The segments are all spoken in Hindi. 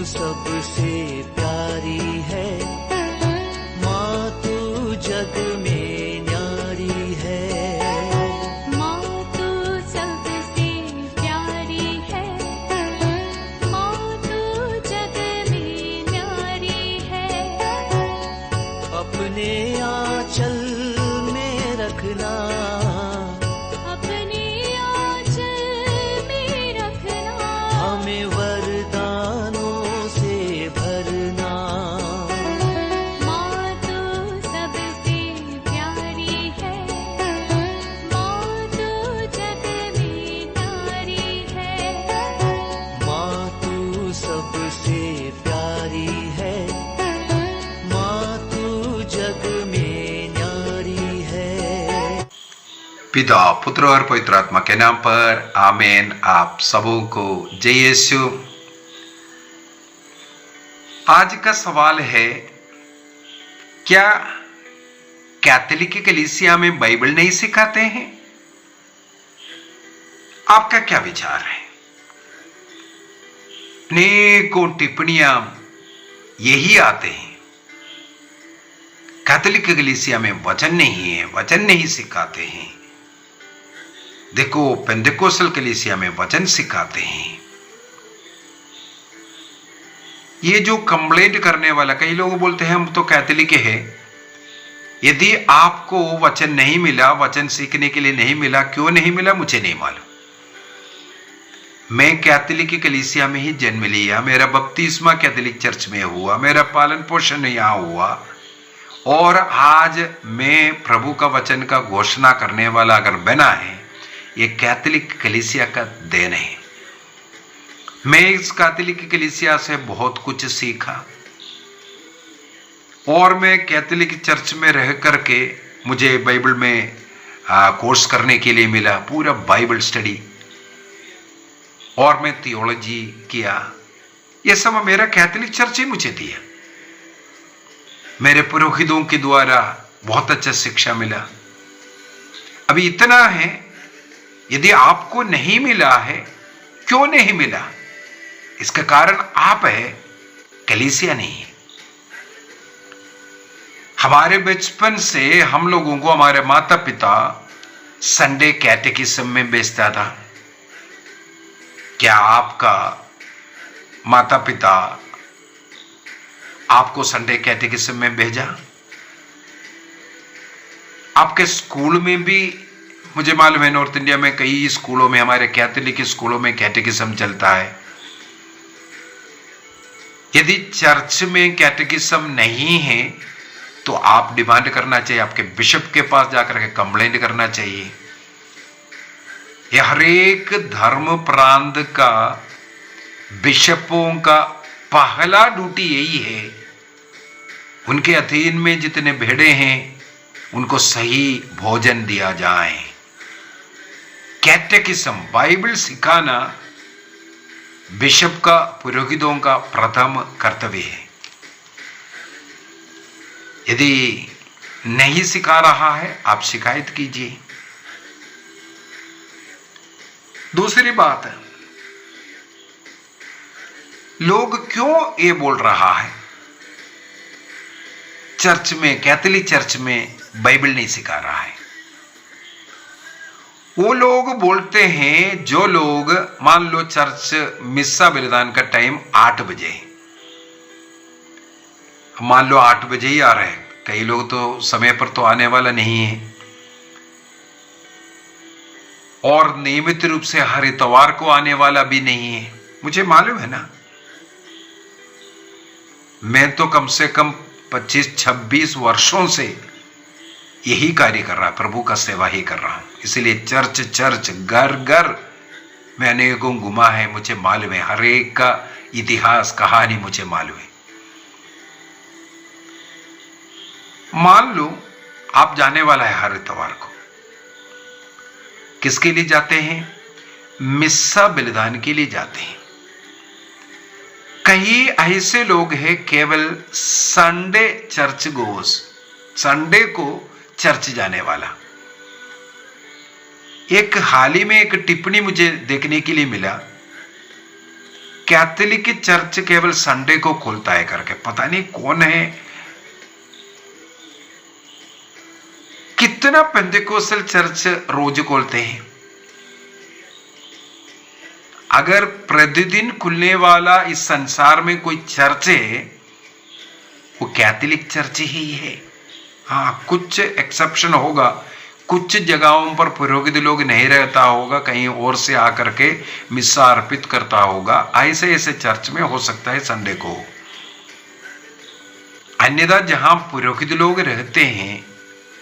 सबसे प्यारी है, माँ तू जग में न्यारी है। माँ तू सबसे प्यारी है, माँ तू जग में न्यारी है। अपने आंचल में रखना, अपने आंचल में रखना, हमें वरदानों से भरना। माँ तू सबसे प्यारी है, माँ तू जग में न्यारी है। माँ तू सबसे प्यारी है, माँ तू जग में न्यारी है। पिता, पुत्र और पवित्र आत्मा के नाम पर आमीन। आप सबों को जय यीशु। आज का सवाल है, क्या कैथोलिक कलीसिया में बाइबल नहीं सिखाते हैं? आपका क्या विचार है? अनेकों टिप्पणियां यही आते हैं, कैथोलिक कलीसिया में वचन नहीं है, वचन नहीं सिखाते हैं। देखो, पेंटेकोस्टल कलीसिया में वचन सिखाते हैं। ये जो कंप्लेंट करने वाला, कई लोग बोलते हैं हम तो कैथोलिक है, यदि आपको वचन नहीं मिला, वचन सीखने के लिए नहीं मिला, क्यों नहीं मिला मुझे नहीं मालूम। मैं कैथोलिक कलीसिया में ही जन्म लिया, मेरा बपतिस्मा कैथोलिक चर्च में हुआ, मेरा पालन पोषण यहां हुआ, और आज मैं प्रभु का वचन का घोषणा करने वाला अगर बना है, ये कैथोलिक कलीसिया का देन है। मैं इस कैथोलिक कलीसिया से बहुत कुछ सीखा, और मैं कैथोलिक चर्च में रह करके मुझे बाइबल में कोर्स करने के लिए मिला, पूरा बाइबल स्टडी, और मैं थियोलॉजी किया। ये सब मेरा कैथोलिक चर्च ही मुझे दिया। मेरे पुरोहितों के द्वारा बहुत अच्छा शिक्षा मिला। अभी इतना है, यदि आपको नहीं मिला है, क्यों नहीं मिला? इसका कारण आप है, कलीसिया नहीं है। हमारे बचपन से हम लोगों को हमारे माता पिता संडे कैटेकिज्म में भेजता था। क्या आपका माता पिता आपको संडे कैटेकिज्म में भेजा? आपके स्कूल में भी, मुझे मालूम है नॉर्थ इंडिया में कई स्कूलों में, हमारे कैथोलिक स्कूलों में कैटेकिज्म चलता है। यदि चर्च में कैटेकिज्म नहीं है तो आप डिमांड करना चाहिए, आपके बिशप के पास जाकर के कंप्लेंट करना चाहिए। यह हर एक धर्म प्रांत का बिशपों का पहला ड्यूटी यही है, उनके अधीन में जितने भेड़े हैं उनको सही भोजन दिया जाए। कैटेकिज्म, बाइबल सिखाना बिशप का, पुरोहितों का प्रथम कर्तव्य है। यदि नहीं सिखा रहा है, आप शिकायत कीजिए। दूसरी बात है, लोग क्यों ये बोल रहा है चर्च में, कैथोलिक चर्च में बाइबल नहीं सिखा रहा है? वो लोग बोलते हैं, जो लोग मान लो चर्च मिस्सा बलिदान का टाइम 8 बजे है, मान लो 8 बजे ही आ रहे हैं, कई लोग तो समय पर तो आने वाला नहीं है, और नियमित रूप से हर इतवार को आने वाला भी नहीं है। मुझे मालूम है ना, मैं तो कम से कम 25-26 वर्षों से यही कार्य कर रहा, प्रभु का सेवा ही कर रहा हूं। इसलिए चर्च चर्च, घर घर मैं अनेकों घुमा है, मुझे मालूम है, हर एक का इतिहास, कहानी मुझे मालूम है। मान लो आप जाने वाला है हर इतवार को, किसके लिए जाते हैं? मिस्सा बलिदान के लिए जाते हैं। कई ऐसे लोग हैं केवल संडे चर्च गोस, संडे को चर्च जाने वाला। एक हाल ही में एक टिप्पणी मुझे देखने के लिए मिला, कैथोलिक चर्च केवल संडे को खोलता है करके, पता नहीं कौन है। कितना पेंटेकोस्टल चर्च रोज खोलते हैं। अगर प्रतिदिन खुलने वाला इस संसार में कोई चर्च है, वो कैथोलिक चर्च ही है। हाँ, कुछ एक्सेप्शन होगा, कुछ जगहों पर पुरोहित लोग नहीं रहता होगा, कहीं और से आकर के मिस्सा अर्पित करता होगा। ऐसे ऐसे चर्च में हो सकता है संडे को। अन्यथा जहां पुरोहित लोग रहते हैं,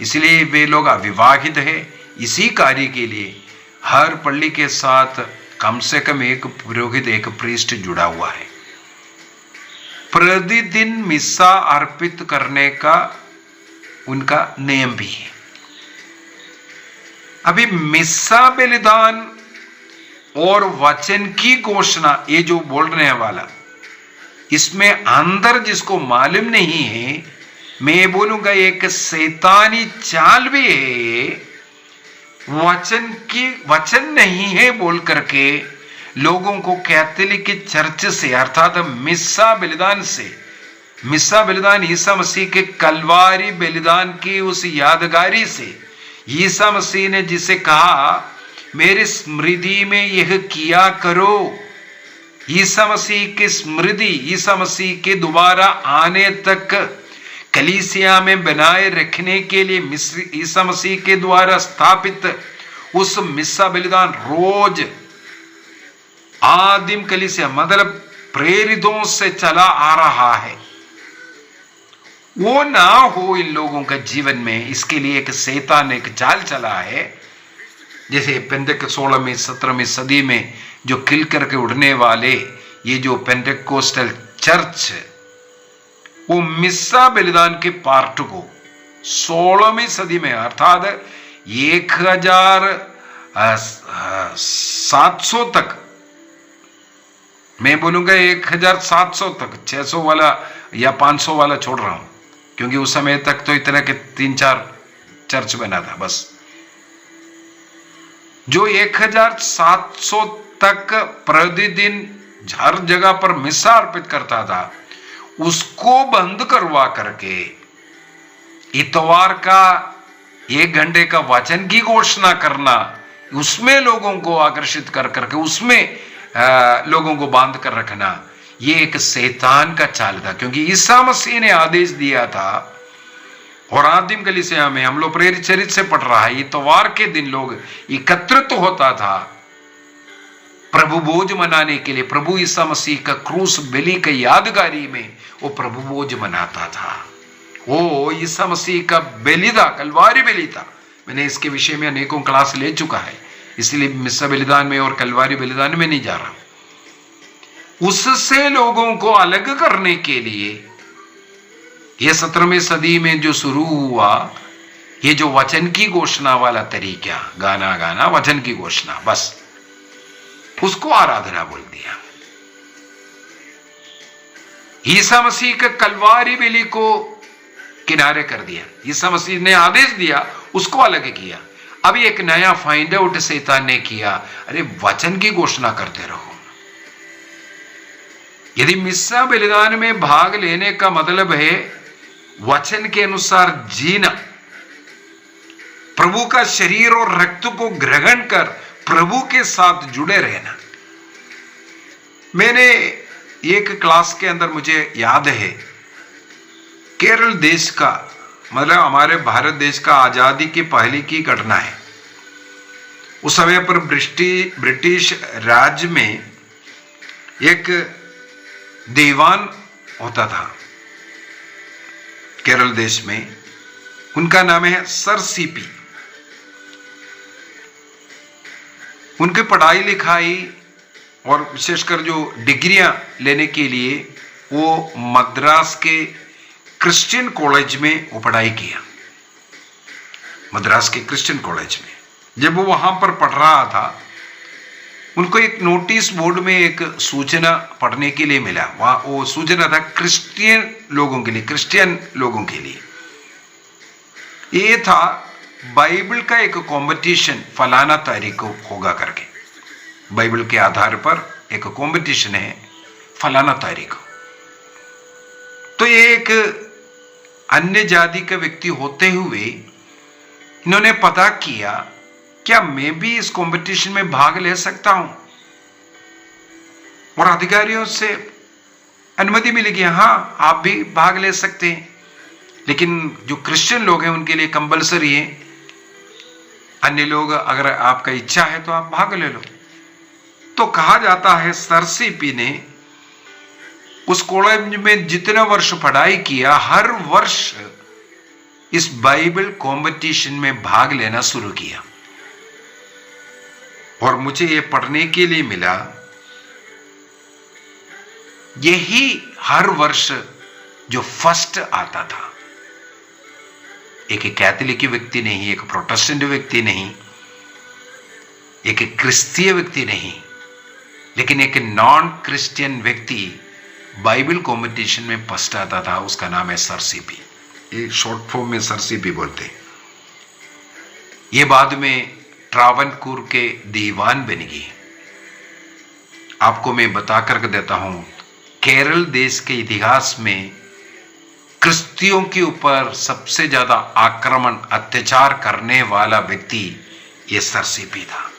इसलिए वे लोग अविवाहित है, इसी कार्य के लिए हर पल्ली के साथ कम से कम एक पुरोहित, एक प्रीस्ट जुड़ा हुआ है। प्रतिदिन मिस्सा अर्पित करने का उनका नियम भी है। अभी मिस्सा बलिदान और वचन की घोषणा, ये जो बोलने वाला, इसमें अंदर जिसको मालूम नहीं है, मैं बोलूंगा एक शैतानी चाल भी है। वचन नहीं है बोल करके लोगों को कैथोलिक चर्च से, अर्थात मिस्सा बलिदान से, मिस्सा बलिदान ईसा मसीह के कलवारी बलिदान की उस यादगारी से, ईसा मसीह ने जिसे कहा मेरे स्मृति में यह किया करो, ईसा मसीह की स्मृति, ईसा मसीह के दोबारा आने तक कलीसिया में बनाए रखने के लिए ईसा मसीह के द्वारा स्थापित उस मिस्सा बलिदान रोज आदिम कलीसिया मतलब प्रेरितों से चला आ रहा है। वो ना हो इन लोगों का जीवन में, इसके लिए एक शैतान एक चाल चला है। जैसे पेंटेक 16वीं 17वीं सदी में जो खिल करके उड़ने वाले ये जो पेंटेकोस्टल चर्च, वो मिस्सा बलिदान के पार्ट को 16वीं सदी में अर्थात 1700 तक, मैं बोलूंगा 1700 तक, 600 वाला या 500 वाला छोड़ रहा हूं, क्योंकि उस समय तक तो इतना के 3-4 चर्च बना था बस। जो 1700 तक प्रतिदिन हर जगह पर मिस्सा अर्पित करता था, उसको बंद करवा करके इतवार का 1 घंटे का वचन की घोषणा करना, उसमें लोगों को आकर्षित कर करके उसमें लोगों को बांध कर रखना, ये एक शैतान का चाल था। क्योंकि ईसा मसीह ने आदेश दिया था, और आदिम कलीसिया में हम लोग प्रेरित चरित्र से पढ़ रहा है, इतवार के दिन लोग एकत्रित होता था प्रभु भोज मनाने के लिए। प्रभु ईसा मसीह का क्रूस बलि के यादगारी में वो प्रभु भोज मनाता था। वो ईसा मसीह का बलि था, कलवारी बलि था। मैंने इसके विषय में अनेकों क्लास ले चुका है, इसलिए मिस्सा बलिदान में और कलवारी बलिदान में नहीं जा रहा। उससे लोगों को अलग करने के लिए ये 17वीं सदी में जो शुरू हुआ, ये जो वचन की घोषणा वाला तरीका, गाना गाना वचन की घोषणा, बस उसको आराधना बोल दिया। ईसा मसीह के कलवारी बलि को किनारे कर दिया। ईसा मसीह ने आदेश दिया, उसको अलग किया। अभी एक नया फाइंड आउट शैतान ने किया, अरे वचन की घोषणा करते रहो। यदि मिस्सा बलिदान में भाग लेने का मतलब है वचन के अनुसार जीना, प्रभु का शरीर और रक्त को ग्रहण कर प्रभु के साथ जुड़े रहना। मैंने एक क्लास के अंदर मुझे याद है, केरल देश का मतलब हमारे भारत देश का आजादी की पहले की घटना है। उस समय पर ब्रिटिश राज में एक दीवान होता था केरल देश में, उनका नाम है सर सीपी। उनकी पढ़ाई लिखाई और विशेषकर जो डिग्रियां लेने के लिए वो मद्रास के क्रिश्चियन कॉलेज में वो पढ़ाई किया। मद्रास के क्रिश्चियन कॉलेज में जब वो वहां पर पढ़ रहा था, उनको एक नोटिस बोर्ड में एक सूचना पढ़ने के लिए मिला। वहां वो सूचना था क्रिश्चियन लोगों के लिए। ये था बाइबल का एक कंपटीशन फलाना तारीख को होगा करके। बाइबल के आधार पर एक कंपटीशन है, फलाना तारीख। तो ये एक अन्य जाति का व्यक्ति होते हुए इन्होंने पता किया, क्या मैं भी इस कंपटीशन में भाग ले सकता हूं? और अधिकारियों से अनुमति मिलेगी, हां आप भी भाग ले सकते हैं, लेकिन जो क्रिश्चियन लोग हैं उनके लिए कंपलसरी है। अन्य लोग अगर आपका इच्छा है तो आप भाग ले लो। तो कहा जाता है सरसीपी ने उस कॉलेज में जितना वर्ष पढ़ाई किया, हर वर्ष इस बाइबल कंपटीशन में भाग लेना शुरू किया। और मुझे ये पढ़ने के लिए मिला, यही हर वर्ष जो फर्स्ट आता था, एक कैथोलिक व्यक्ति नहीं, एक प्रोटेस्टेंट व्यक्ति नहीं, एक क्रिस्तीय व्यक्ति नहीं, लेकिन एक नॉन क्रिश्चियन व्यक्ति बाइबल कंपटीशन में फर्स्ट आता था। उसका नाम है सरसीपी। ये शॉर्ट फॉर्म में सरसीपी बोलते हैं। ये बाद में ट्रावनकूर के दीवान बन गई। आपको मैं बता कर देता हूं, केरल देश के इतिहास में क्रिस्तियों के ऊपर सबसे ज्यादा आक्रमण अत्याचार करने वाला व्यक्ति ये सरसीपी था।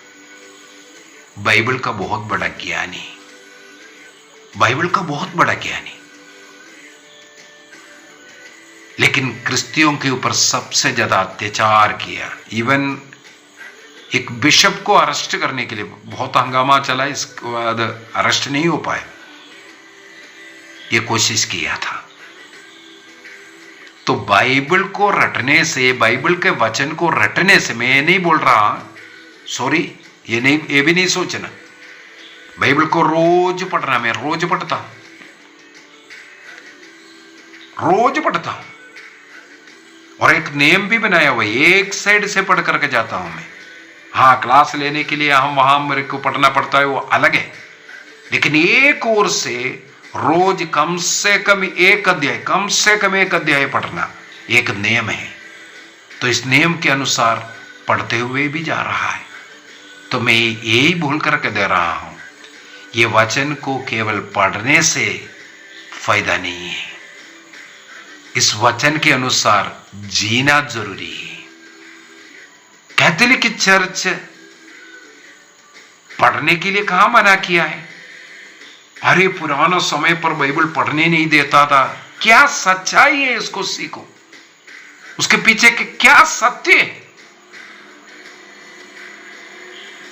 बाइबल का बहुत बड़ा ज्ञानी, बाइबल का बहुत बड़ा ज्ञानी, लेकिन क्रिस्तियों के ऊपर सबसे ज्यादा अत्याचार किया। इवन एक बिशप को अरेस्ट करने के लिए बहुत हंगामा चला, इसके बाद अरेस्ट नहीं हो पाए, ये कोशिश किया था। तो बाइबल को रटने से, बाइबल के वचन को रटने से, मैं नहीं बोल रहा, सॉरी, ये भी नहीं सोचना, बाइबल को रोज पढ़ना, मैं रोज पढ़ता हूं, रोज पढ़ता हूं, और एक नियम भी बनाया हुआ, एक साइड से पढ़ करके जाता हूं मैं। हाँ, क्लास लेने के लिए हम वहां मेरे को पढ़ना पड़ता है, वो अलग है, लेकिन एक ओर से रोज कम से कम एक अध्याय, कम से कम एक अध्याय पढ़ना एक नियम है। तो इस नियम के अनुसार पढ़ते हुए भी जा रहा है। तो मैं यही भूल करके दे रहा हूं, ये वचन को केवल पढ़ने से फायदा नहीं है, इस वचन के अनुसार जीना जरूरी है। कैथोलिक चर्च पढ़ने के लिए कहां मना किया है? अरे पुराना समय पर बाइबल पढ़ने नहीं देता था। क्या सच्चाई है, इसको सीखो, उसके पीछे के क्या सत्य है।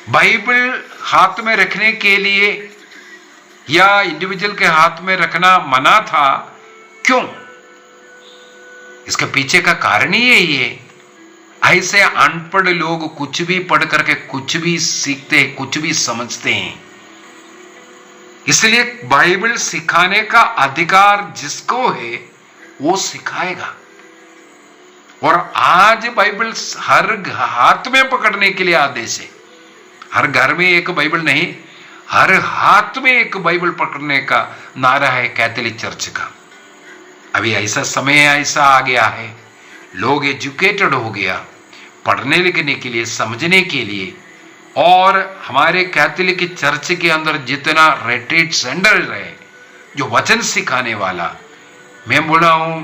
बाइबल हाथ में रखने के लिए या इंडिविजुअल के हाथ में रखना मना था, क्यों? इसके पीछे का कारण ही यही है। ऐसे अनपढ़ लोग कुछ भी पढ़ करके कुछ भी सीखते हैं, कुछ भी समझते हैं। इसलिए बाइबल सिखाने का अधिकार जिसको है वो सिखाएगा। और आज बाइबल हर हाथ में पकड़ने के लिए आदेश है। हर घर में एक बाइबल नहीं, हर हाथ में एक बाइबल पकड़ने का नारा है कैथोलिक चर्च का। अभी ऐसा समय ऐसा आ गया है, लोग एजुकेटेड हो गया पढ़ने लिखने के लिए, समझने के लिए। और हमारे कैथोलिक चर्च के अंदर जितना रिट्रीट सेंटर है जो वचन सिखाने वाला, मैं बोल रहा हूं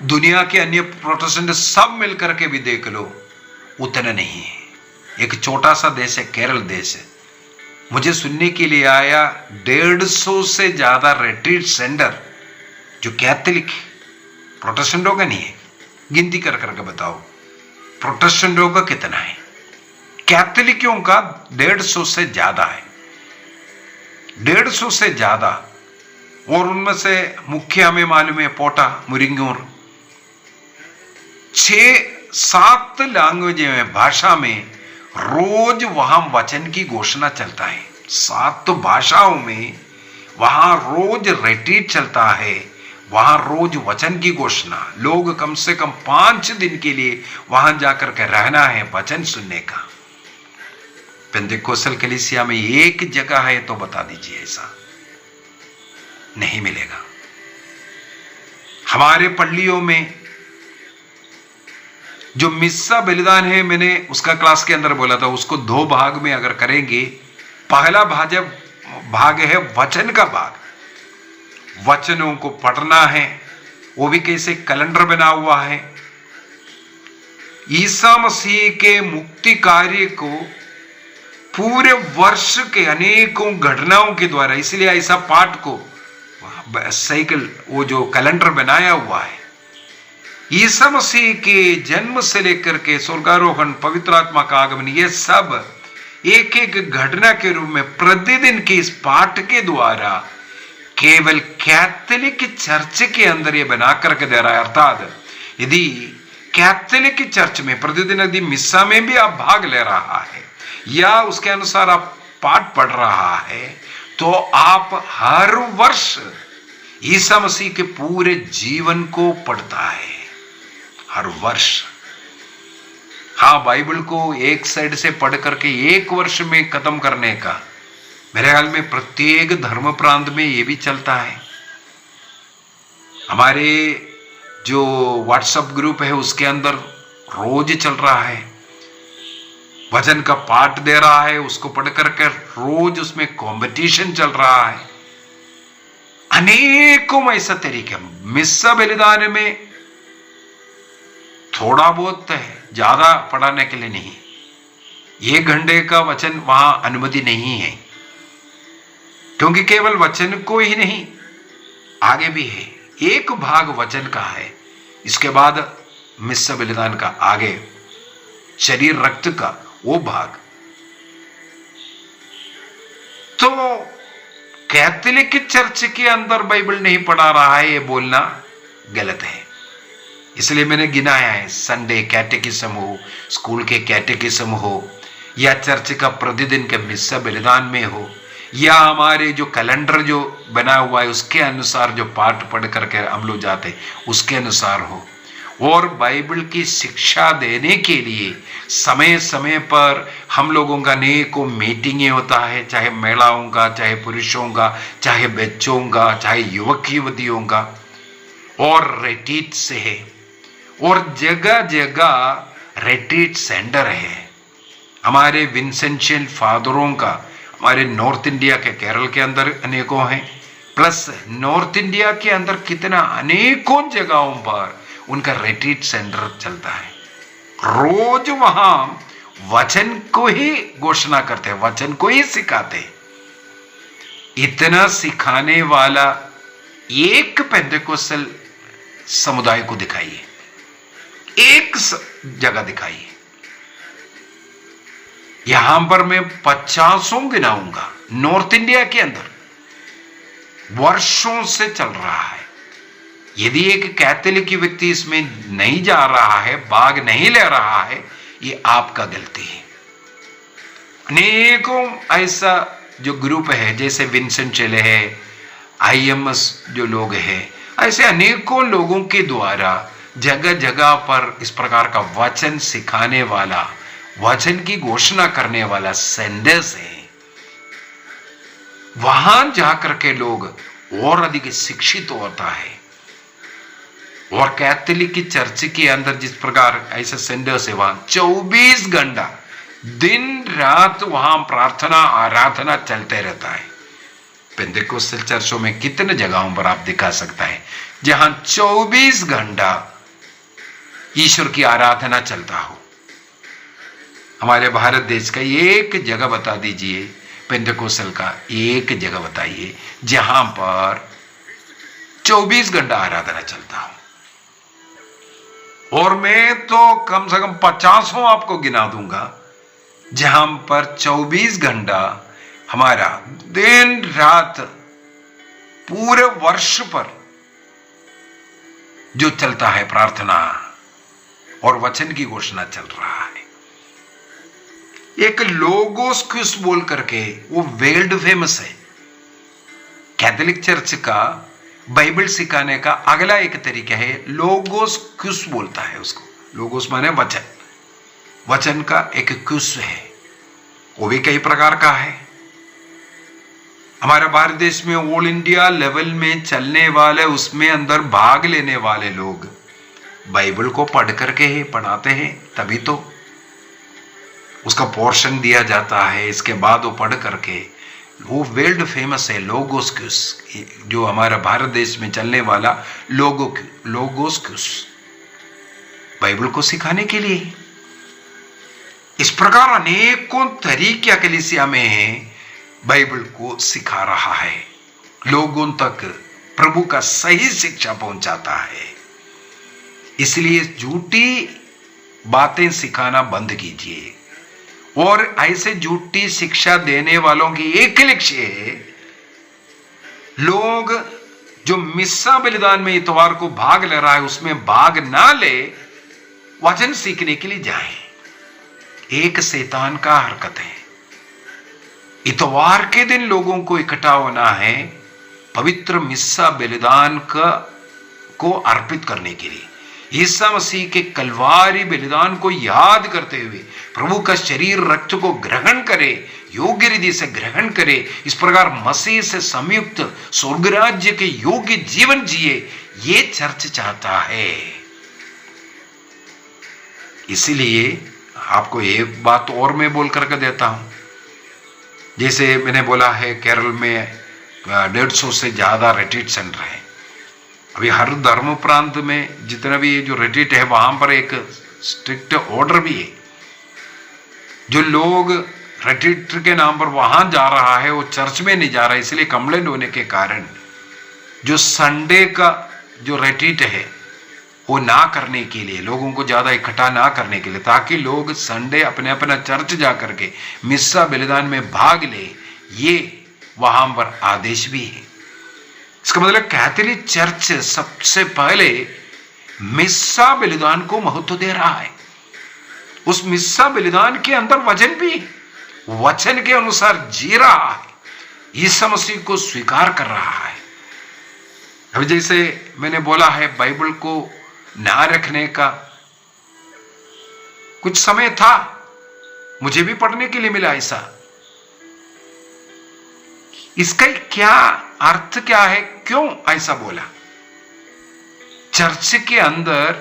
दुनिया के अन्य प्रोटेस्टेंट सब मिलकर के भी देख लो, उतना नहीं है। एक छोटा सा देश है, केरल देश है, मुझे सुनने के लिए आया 150 से ज्यादा रिट्रीट सेंटर जो कैथोलिक, प्रोटेस्टेंटों का नहीं है। गिनती कर करके बताओ प्रोटेस्टेंटों का कितना है, कैथोलिकों का 150 से ज्यादा है, 150 से ज्यादा। और उनमें से मुख्य हमें मालूम है पोटा, मुरिंगूर, 6-7 लैंग्वेज में, भाषा में रोज वहां वचन की घोषणा चलता है। 7 भाषाओं में वहां रोज रिट्रीट चलता है, वहां रोज वचन की घोषणा। लोग कम से कम 5 दिन के लिए वहां जाकर के रहना है वचन सुनने का। पेंतिकोस्टल कलीसिया में एक जगह है तो बता दीजिए, ऐसा नहीं मिलेगा। हमारे पल्लियों में जो मिस्सा बलिदान है, मैंने उसका क्लास के अंदर बोला था, उसको 2 भाग में अगर करेंगे, पहला भाग जब भाग है वचन का भाग। वचनों को पढ़ना है, वो भी कैसे कैलेंडर बना हुआ है। ईसा मसीह के मुक्ति कार्य को पूरे वर्ष के अनेकों घटनाओं के द्वारा, इसलिए ऐसा पाठ को साइकिल वो जो कैलेंडर बनाया हुआ है। ईसा मसीह के जन्म से लेकर के स्वर्गारोहण, पवित्र आत्मा का आगमन, ये सब एक एक घटना के रूप में प्रतिदिन के इस पाठ के द्वारा केवल कैथोलिक चर्च के अंदर ये बना करके दे रहा है। अर्थात यदि कैथोलिक चर्च में प्रतिदिन यदि मिस्सा में भी आप भाग ले रहा है या उसके अनुसार आप पाठ पढ़ रहा है, तो आप हर वर्ष ईसा मसीह के पूरे जीवन को पढ़ता है, हर वर्ष। हाँ, बाइबल को एक साइड से पढ़ करके एक वर्ष में खत्म करने का मेरे ख्याल में प्रत्येक धर्म प्रांत में ये भी चलता है। हमारे जो व्हाट्सएप ग्रुप है उसके अंदर रोज चल रहा है, वचन का पाठ दे रहा है, उसको पढ़ करके रोज उसमें कंपटीशन चल रहा है। अनेकों ऐसा तरीके, मिस्सा बलिदान में थोड़ा बहुत है, ज्यादा पढ़ाने के लिए नहीं। 1 घंटे का वचन वहां अनुमति नहीं है, क्योंकि केवल वचन को ही नहीं, आगे भी है, एक भाग वचन का है, इसके बाद मिस्सा बलिदान का आगे शरीर रक्त का वो भाग। तो कैथोलिक चर्च के अंदर बाइबल नहीं पढ़ा रहा है ये बोलना गलत है। इसलिए मैंने गिनाया है, संडे कैटेकिज्म हो, स्कूल के कैटेकिज्म हो, या चर्च का प्रतिदिन के मिस्सा बलिदान में हो, या हमारे जो कैलेंडर जो बना हुआ है उसके अनुसार जो पाठ पढ़ करके हम लोग जाते उसके अनुसार हो। और बाइबल की शिक्षा देने के लिए समय समय पर हम लोगों का अनेकों मीटिंगें होता है, चाहे महिलाओं का, चाहे पुरुषों का, चाहे बच्चों का, चाहे युवक युवतियों का, और रिट्रीट से है, और जगह जगह रिट्रीट सेंटर है। हमारे विंसेंशियल फादरों का हमारे नॉर्थ इंडिया के केरल के अंदर अनेकों हैं, प्लस नॉर्थ इंडिया के अंदर कितना अनेकों जगहों पर उनका रिट्रीट सेंटर चलता है। रोज वहां वचन को ही घोषणा करते हैं, वचन को ही सिखाते हैं। इतना सिखाने वाला एक पेंटेकोस्टल समुदाय को दिखाइए, एक जगह दिखाइए। यहां पर मैं 50 गिनाऊंगा, नॉर्थ इंडिया के अंदर वर्षों से चल रहा है। यदि एक कैथोलिक व्यक्ति इसमें नहीं जा रहा है, भाग नहीं ले रहा है, ये आपका गलती है। अनेकों ऐसा जो ग्रुप है, जैसे विंसेंट चेले है, IMS जो लोग हैं, ऐसे अनेकों लोगों के द्वारा जगह जगह पर इस प्रकार का वचन सिखाने वाला, वचन की घोषणा करने वाला सेंडर्स है। वहां जाकर के लोग और अधिक शिक्षित होता है। और कैथोलिक की चर्च के अंदर जिस प्रकार ऐसे सेंडर्स है, वहां 24 घंटा दिन रात वहां प्रार्थना आराधना चलते रहता है। पेंटेकोस्टल चर्चों में कितने जगहों पर आप दिखा सकता है जहां 24 घंटा ईश्वर की आराधना चलता हो। हमारे भारत देश का एक जगह बता दीजिए, पेंटेकोस्टल का एक जगह बताइए जहां पर 24 घंटा आराधना चलता हो। और मैं तो कम से कम 50 आपको गिना दूंगा जहां पर 24 घंटा हमारा दिन रात पूरे वर्ष पर जो चलता है प्रार्थना और वचन की घोषणा चल रहा है। एक लोगोस क्विज बोल करके वो वर्ल्ड फेमस है। कैथोलिक चर्च का बाइबल सिखाने का अगला एक तरीका है, लोगोस क्विज बोलता है उसको। लोगोस माने वचन, वचन का एक क्विज है, वो भी कई प्रकार का है। हमारे भारत देश में ऑल इंडिया लेवल में चलने वाले, उसमें अंदर भाग लेने वाले लोग बाइबल को पढ़ करके ही पढ़ाते हैं, तभी तो उसका पोर्शन दिया जाता है। इसके बाद वो पढ़ करके वो वर्ल्ड फेमस है लोगोस क्यूस, जो हमारा भारत देश में चलने वाला लोगोस क्यूस, बाइबल को सिखाने के लिए। इस प्रकार अनेकों तरीके कलीसिया में बाइबल को सिखा रहा है, लोगों तक प्रभु का सही शिक्षा पहुंचाता है। इसलिए झूठी बातें सिखाना बंद कीजिए, और ऐसे झूठी शिक्षा देने वालों की एक लक्ष्य है, लोग जो मिस्सा बलिदान में इतवार को भाग ले रहा है उसमें भाग ना ले, वचन सीखने के लिए जाए। एक शैतान का हरकत है। इतवार के दिन लोगों को इकट्ठा होना है पवित्र मिस्सा बलिदान को अर्पित करने के लिए, ईसा मसीह के कलवारी बलिदान को याद करते हुए प्रभु का शरीर रक्त को ग्रहण करे, योग्य रीति से ग्रहण करे, इस प्रकार मसीह से संयुक्त स्वर्ग राज्य के योग्य जीवन जिए, ये चर्च चाहता है। इसीलिए आपको एक बात और मैं बोल करके देता हूं, जैसे मैंने बोला है केरल में 150 से ज्यादा रिट्रीट सेंटर है। अभी हर धर्म प्रांत में जितना भी जो रिट्रीट है वहां पर एक स्ट्रिक्ट ऑर्डर भी है। जो लोग रिट्रीट के नाम पर वहां जा रहा है वो चर्च में नहीं जा रहा है, इसलिए कंप्लेंट होने के कारण जो संडे का जो रिट्रीट है वो ना करने के लिए, लोगों को ज्यादा इकट्ठा ना करने के लिए, ताकि लोग संडे अपने अपना चर्च जा करके मिस्सा बलिदान में भाग ले, ये वहां पर आदेश भी है। इसका मतलब कैथोलिक चर्च सबसे पहले मिस्सा बलिदान को महत्व दे रहा है। उस मिस्सा बलिदान के अंदर वचन भी, वचन के अनुसार जी रहा है, यीशु मसीह को स्वीकार कर रहा है। अब जैसे मैंने बोला है, बाइबल को ना रखने का कुछ समय था, मुझे भी पढ़ने के लिए मिला ऐसा। इसका क्या अर्थ क्या है, क्यों ऐसा बोला? चर्च के अंदर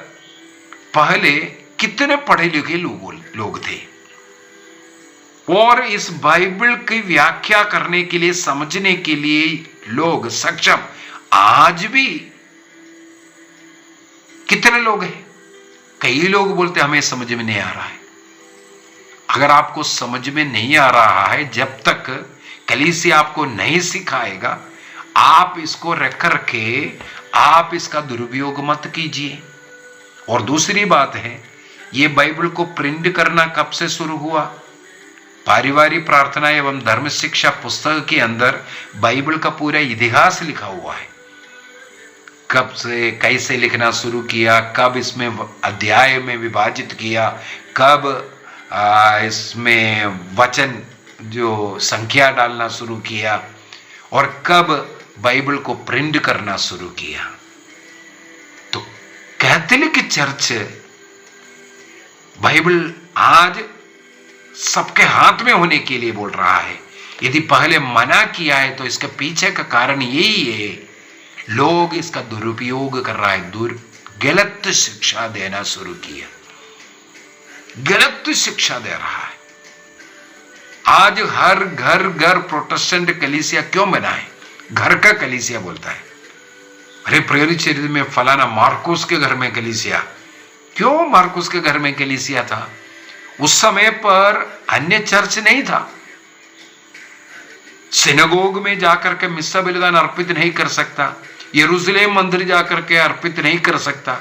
पहले कितने पढ़े लिखे लोग थे, और इस बाइबल की व्याख्या करने के लिए, समझने के लिए लोग सक्षम आज भी कितने लोग हैं? कई लोग बोलते हमें समझ में नहीं आ रहा है। अगर आपको समझ में नहीं आ रहा है, जब तक कलीसिया आपको नहीं सिखाएगा, आप इसको रख करके आप इसका दुरुपयोग मत कीजिए। और दूसरी बात है, ये बाइबल को प्रिंट करना कब से शुरू हुआ? पारिवारिक प्रार्थना एवं धर्म शिक्षा पुस्तक के अंदर बाइबल का पूरा इतिहास लिखा हुआ है। कब से, कैसे लिखना शुरू किया, कब इसमें अध्याय में विभाजित किया, कब इसमें वचन जो संख्या डालना शुरू किया, और कब बाइबल को प्रिंट करना शुरू किया। तो कैथोलिक चर्च बाइबल आज सबके हाथ में होने के लिए बोल रहा है। यदि पहले मना किया है तो इसके पीछे का कारण यही है, लोग इसका दुरुपयोग कर रहा है, गलत शिक्षा देना शुरू किया, गलत शिक्षा दे रहा है। आज हर घर प्रोटेस्टेंट कलीसिया क्यों बना है? घर का कलीसिया बोलता है। अरे प्रेरित चरित्र में फलाना मार्कुस के घर में कलीसिया, क्यों मार्कुस के घर में कलीसिया था? उस समय पर अन्य चर्च नहीं था। सिनेगोग में जाकर के मिस्सा बलिदान अर्पित नहीं कर सकता, यरूशलेम मंदिर जाकर के अर्पित नहीं कर सकता।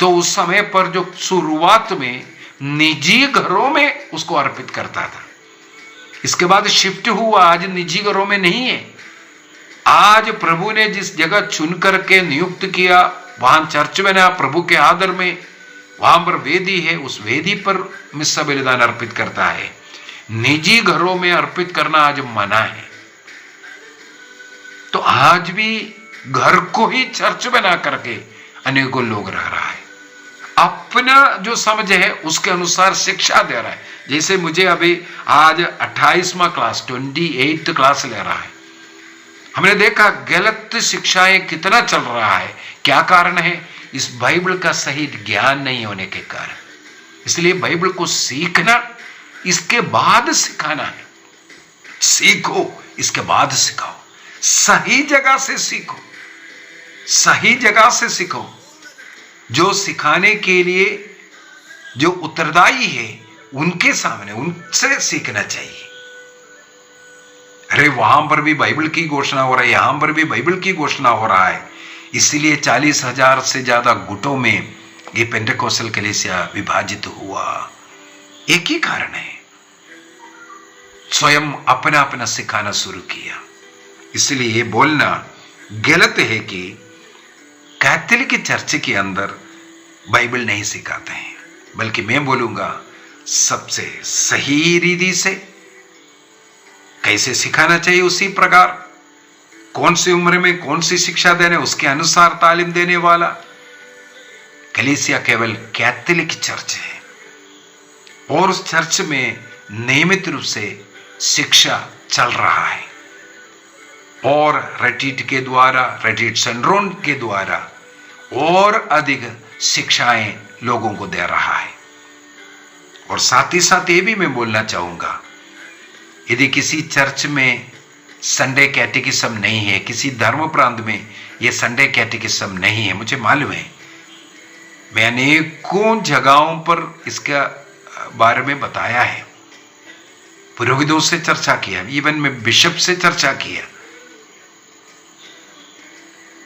तो उस समय पर जो शुरुआत में निजी घरों में उसको अर्पित करता था, इसके बाद शिफ्ट हुआ, आज निजी घरों में नहीं है। आज प्रभु ने जिस जगह चुन करके नियुक्त किया वहां चर्च बना, प्रभु के आदर में, वहां पर वेदी है, उस वेदी पर मिस्सा बलिदान अर्पित करता है। निजी घरों में अर्पित करना आज मना है। तो आज भी घर को ही चर्च बना करके अनेकों लोग रह रहा है, अपना जो समझ है उसके अनुसार शिक्षा दे रहा है। जैसे मुझे अभी आज 28वां क्लास 28th क्लास ले रहा है, हमने देखा गलत शिक्षाएं कितना चल रहा है। क्या कारण है? इस बाइबल का सही ज्ञान नहीं होने के कारण। इसलिए बाइबल को सीखना, इसके बाद सिखाना है। सीखो, इसके बाद सिखाओ। सही जगह से सीखो, सही जगह से सीखो। जो सिखाने के लिए जो उत्तरदायी है उनके सामने, उनसे सीखना चाहिए। अरे वहां पर भी बाइबल की घोषणा हो रहा है, यहां पर भी बाइबल की घोषणा हो रहा है। इसीलिए 40,000 से ज्यादा गुटों में ये पेंटेकोस्टल कलीसिया विभाजित हुआ। एक ही कारण है, स्वयं अपना अपना सिखाना शुरू किया। इसलिए ये बोलना गलत है कि कैथोलिक चर्च के अंदर बाइबल नहीं सिखाते हैं, बल्कि मैं बोलूंगा सबसे सही रीति से कैसे सिखाना चाहिए उसी प्रकार, कौन सी उम्र में कौन सी शिक्षा देने उसके अनुसार तालीम देने वाला कलीसिया केवल कैथोलिक चर्च है। और उस चर्च में नियमित रूप से शिक्षा चल रहा है और रेटिट के द्वारा, रेटिट सिंड्रोम के द्वारा और अधिक शिक्षाएं लोगों को दे रहा है। और साथ ही साथ ये भी मैं बोलना चाहूंगा, यदि किसी चर्च में संडे कैटेकिज्म नहीं है, किसी धर्म प्रांत में यह संडे कैटेकिज्म नहीं है, मुझे मालूम है, मैं अनेकों जगहों पर इसके बारे में बताया है, पुरोहितों से चर्चा किया, इवन मैं बिशप से चर्चा किया।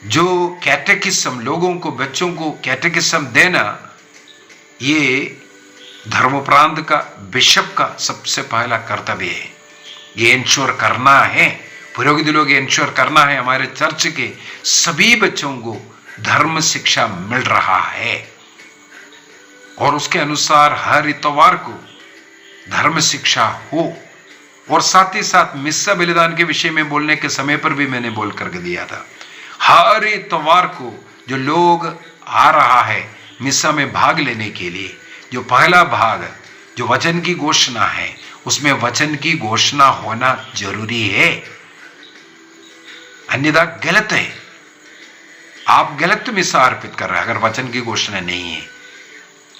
जो कैटेकिज्म लोगों को, बच्चों को कैटेकिज्म देना, ये धर्म प्रांत का बिशप का सबसे पहला कर्तव्य है। ये इंश्योर करना है, पुरोहित लोग इंश्योर करना है हमारे चर्च के सभी बच्चों को धर्म शिक्षा मिल रहा है और उसके अनुसार हर इतवार को धर्म शिक्षा हो। और साथ ही साथ मिस्सा बलिदान के विषय में बोलने के समय पर भी मैंने बोल करके दिया था, हर इतवार को जो लोग आ रहा है मिस्सा में भाग लेने के लिए, जो पहला भाग जो वचन की घोषणा है, उसमें वचन की घोषणा होना जरूरी है, अन्यथा गलत है। आप गलत मिस्सा अर्पित कर रहे हैं अगर वचन की घोषणा नहीं है।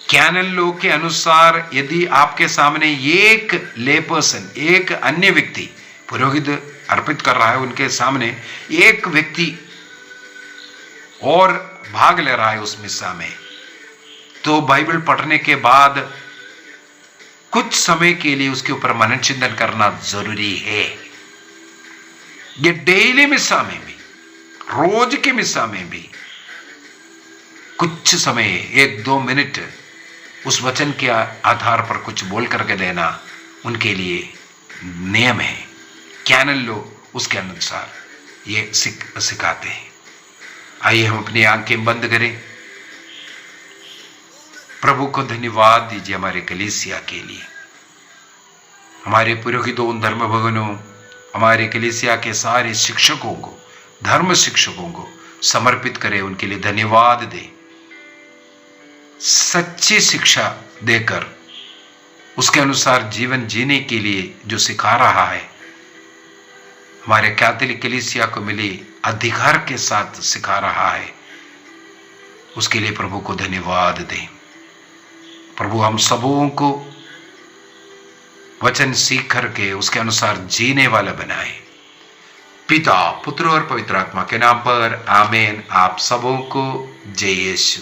कैनन लॉ के अनुसार यदि आपके सामने एक ले पर्सन, एक अन्य व्यक्ति, पुरोहित अर्पित कर रहा है, उनके सामने एक व्यक्ति और भाग ले रहा है उस मिस्सा में, तो बाइबल पढ़ने के बाद कुछ समय के लिए उसके ऊपर मनन चिंतन करना जरूरी है। ये डेली मिस्सा में भी, रोज के मिस्सा में भी कुछ समय 1-2 मिनट उस वचन के आधार पर कुछ बोल करके देना उनके लिए नियम है। कैनन लॉ उसके अनुसार ये सिखाते हैं। आइए हम अपनी आंखें बंद करें। प्रभु को धन्यवाद दीजिए हमारे कलीसिया के लिए, हमारे पुरोहितों, धर्म भवनों, हमारे कलीसिया के सारे शिक्षकों को, धर्म शिक्षकों को समर्पित करें, उनके लिए धन्यवाद दें। सच्ची शिक्षा देकर उसके अनुसार जीवन जीने के लिए जो सिखा रहा है, हमारे कैथोलिक कलीसिया को मिली अधिकार के साथ सिखा रहा है, उसके लिए प्रभु को धन्यवाद दें। प्रभु हम सबों को वचन सीख करके उसके अनुसार जीने वाला बनाए। पिता, पुत्र और पवित्र आत्मा के नाम पर आमीन। आप सबों को जय यीशु।